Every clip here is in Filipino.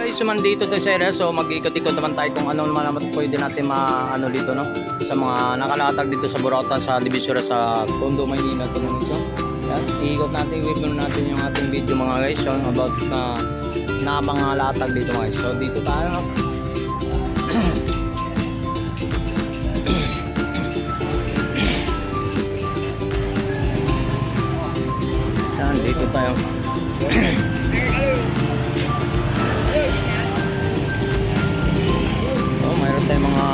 guys, man dito to sa area. So mag-ikot-ikot naman tayo kung ano naman pwede natin ano dito, no? Sa mga nakalatag dito sa Burautan, sa Divisoria, sa Tondo, Maynila to nito. Yan, iikot natin, i-review natin yung ating video mga guys, so, about na mga latag dito mga guys. So dito tayo, no? Yan, dito tayo. Mayroon tayong mga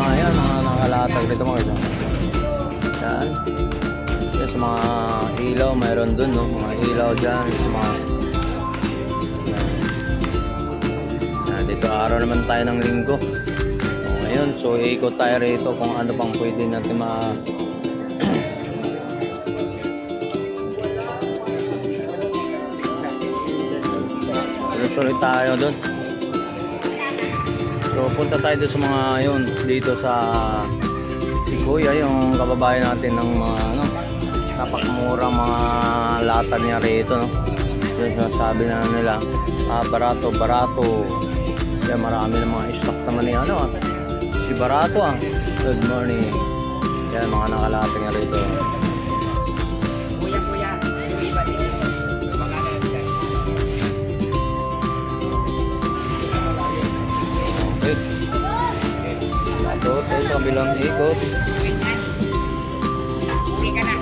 nakalatag dito mga guys. Yan. Yan sa mga ilaw, mayroon dun, no? Mga ilaw dyan sa mga yan. Dito araw naman tayo ng linggo. So, ngayon, so iikot tayo rito kung ano pang pwede natin tuloy tayo dun. So punta tayo sa mga yun dito sa si Kuya, yung kababayan natin ng mga napakmurang mga latag niya rito, no? So sabi na nila barato yan, marami ng mga stock naman ni si Barato. Good morning. Yan mga nakalatag niya rito. Ikot, ito ang bilang ikot. Uli ka na.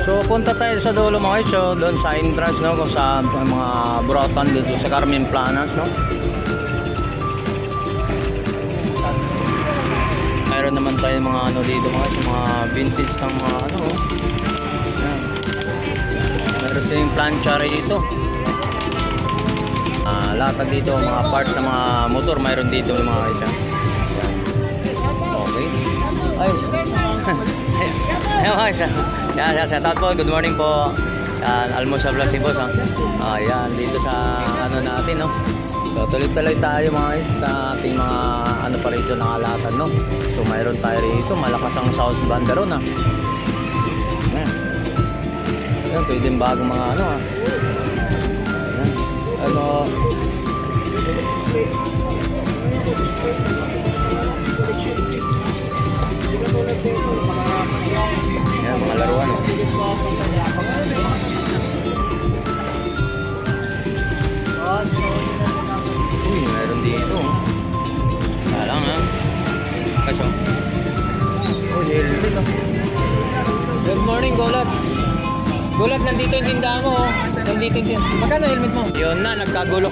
So punta tayo sa dulo mga guys, so doon sa entrance, no, kung sa mga Burautan dito sa Carmen Planas, no. Mayroon naman tayo mga dito mga guys, mga vintage ng mga yan. Mayroon tayong plancha dito. Latag dito, mga parts ng mga motor, mayroon dito mga guys. Yan. Okay. Ay. Ayun guys. Yan, shout out po. Good morning po. Yan, almost sa vlog si boss, yan, dito sa natin, no. So tuloy-tuloy tayo mga guys sa ating mga pa rito nakalatag, no. So mayroon tayo rito, malakas ang South Banda ron, Yan. Yan, pwede bagong mga Yan. Yan, mga laruan, Uy, meron dito. Alang Kaso. Uy, helmet, Good morning, Gulat. Gulat, nandito yung tindahan mo, Nandito yung tindahan. Magkano helmet mo? Yun na, nagkagulo.